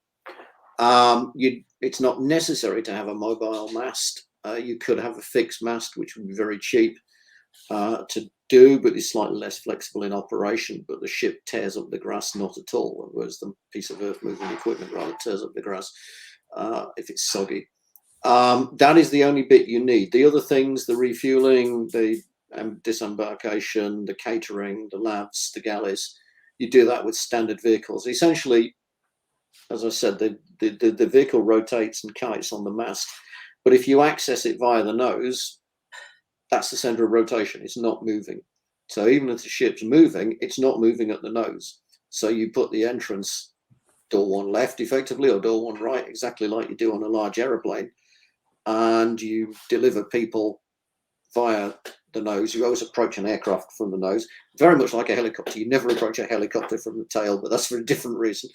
It's not necessary to have a mobile mast. You could have a fixed mast, which would be very cheap to do, but it's slightly less flexible in operation. But the ship tears up the grass not at all, whereas the piece of earth-moving equipment rather tears up the grass if it's soggy. That is the only bit you need. The other things, the refueling, the disembarkation, the catering, the labs, the galleys, you do that with standard vehicles. Essentially, as I said, the vehicle rotates and kites on the mast, but if you access it via the nose, that's the center of rotation. It's not moving. So even if the ship's moving, it's not moving at the nose. So you put the entrance door one left effectively, or door one right, exactly like you do on a large aeroplane, and you deliver people via the nose. You always approach an aircraft from the nose, very much like a helicopter. You never approach a helicopter from the tail, but that's for a different reason.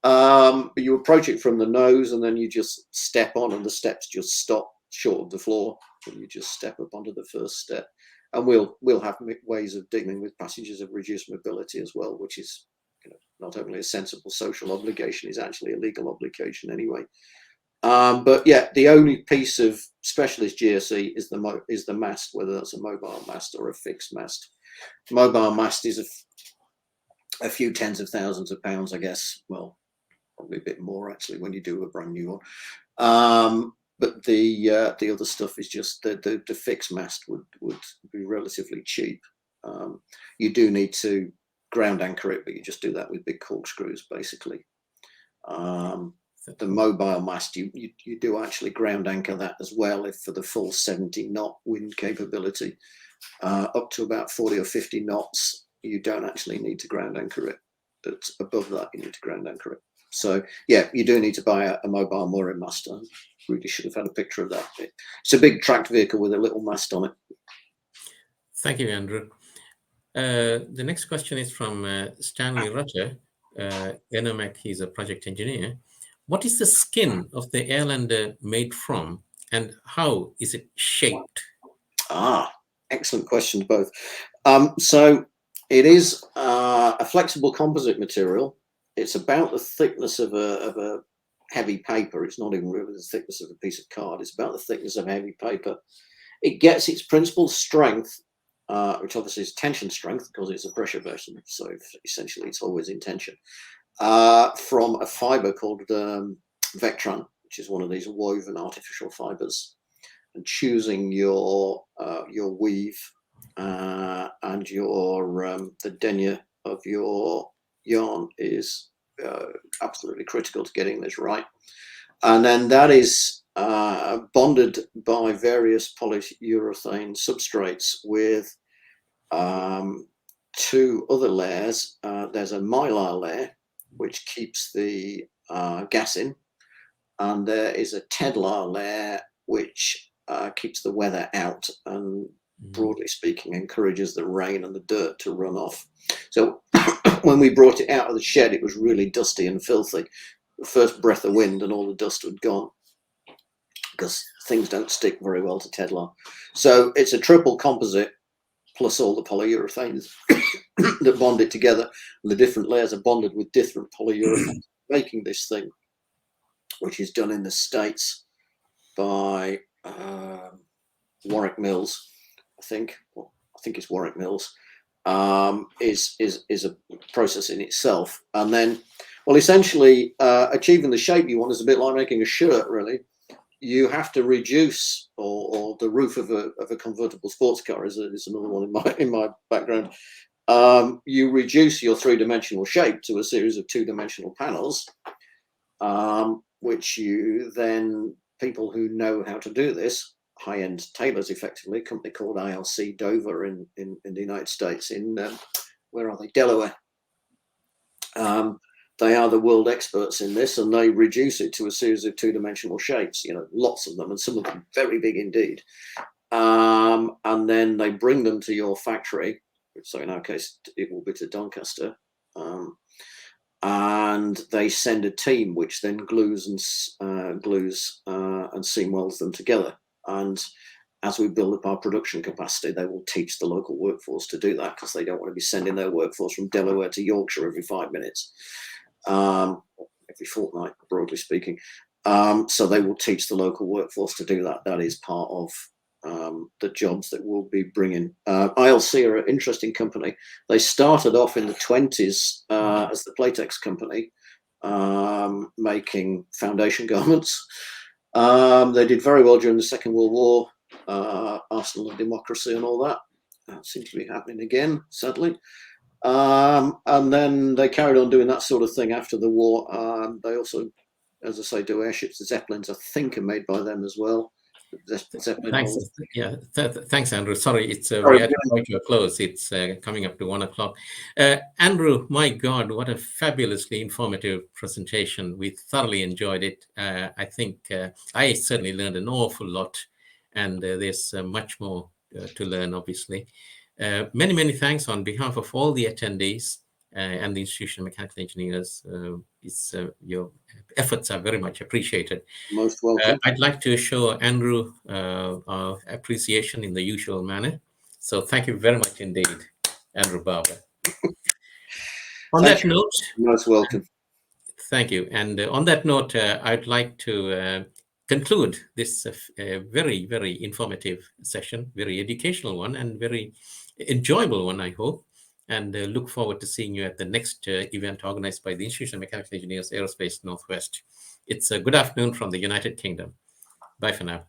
But you approach it from the nose, and then you just step on, and the steps just stop short of the floor, and you just step up onto the first step. And we'll have ways of dealing with passengers of reduced mobility as well, which is, not only a sensible social obligation, is actually a legal obligation anyway. But yeah, the only piece of specialist GSE is the mast, whether that's a mobile mast or a fixed mast. Mobile mast is a few tens of thousands of pounds, I guess. Well, probably a bit more actually when you do a brand new one. But the other stuff is just the fixed mast would be relatively cheap. You do need to ground anchor it, but you just do that with big corkscrews, basically. The mobile mast, you do actually ground anchor that as well, if for the full 70 knot wind capability. Up to about 40 or 50 knots, you don't actually need to ground anchor it. But above that, you need to ground anchor it. So yeah, you do need to buy a mobile mooring mast. I really should have had a picture of that. It's a big tracked vehicle with a little mast on it. Thank you, Andrew. The next question is from Stanley Rutter. IMechE, he's a project engineer. What is the skin of the Airlander made from, and how is it shaped? Excellent questions both. So it is a flexible composite material. It's about the thickness of a heavy paper. It's not even really the thickness of a piece of card. It's about the thickness of heavy paper. It gets its principal strength, which obviously is tension strength because it's a pressure vessel. So essentially it's always in tension, from a fiber called Vectran, which is one of these woven artificial fibers. And choosing your weave and your the denier of your yarn is absolutely critical to getting this right. And then that is bonded by various polyurethane substrates with two other layers. There's a mylar layer which keeps the gas in, and there is a Tedlar layer which keeps the weather out and, broadly speaking, encourages the rain and the dirt to run off. So when we brought it out of the shed, it was really dusty and filthy. The first breath of wind and all the dust had gone, because things don't stick very well to Tedlar. So it's a triple composite plus all the polyurethanes that bond it together. The different layers are bonded with different polyurethanes, making this thing, which is done in the States by Warwick Mills, I think. Well, I think it's Warwick Mills. Is a process in itself. And then, well, essentially, achieving the shape you want is a bit like making a shirt, really. You have to reduce, or the roof of a convertible sports car is another one in my background. You reduce your three-dimensional shape to a series of two-dimensional panels, which you then, people who know how to do this, high-end tailors, effectively, a company called ILC Dover in the United States, where are they? Delaware. They are the world experts in this, and they reduce it to a series of two-dimensional shapes, lots of them, and some of them very big indeed. And then they bring them to your factory. So in our case, it will be to Doncaster. And they send a team which then glues and seam welds them together. And as we build up our production capacity, they will teach the local workforce to do that, because they don't want to be sending their workforce from Delaware to Yorkshire every 5 minutes, every fortnight, broadly speaking. So they will teach the local workforce to do that. That is part of the jobs that we'll be bringing. ILC are an interesting company. They started off in the 20s as the Playtex company, making foundation garments. They did very well during the Second World War, Arsenal of Democracy and all that. That seems to be happening again, sadly. And then they carried on doing that sort of thing after the war. They also, as I say, do airships. The Zeppelins, I think, are made by them as well. Thanks. Yeah, thanks, Andrew. Sorry, it's we had to go to a close. It's coming up to 1 o'clock. Andrew, my God, what a fabulously informative presentation. We thoroughly enjoyed it. I think I certainly learned an awful lot, and there's much more to learn, obviously. Many, many thanks on behalf of all the attendees and the Institution of Mechanical Engineers. Your efforts are very much appreciated. Most welcome. I'd like to show Andrew our appreciation in the usual manner. So thank you very much indeed, Andrew Barber. On that note, most welcome. Thank you. And on that note, I'd like to conclude this very, very informative session, very educational one, and very enjoyable one, I hope. and look forward to seeing you at the next event organized by the Institution of Mechanical Engineers Aerospace Northwest. It's a good afternoon from the United Kingdom. Bye for now.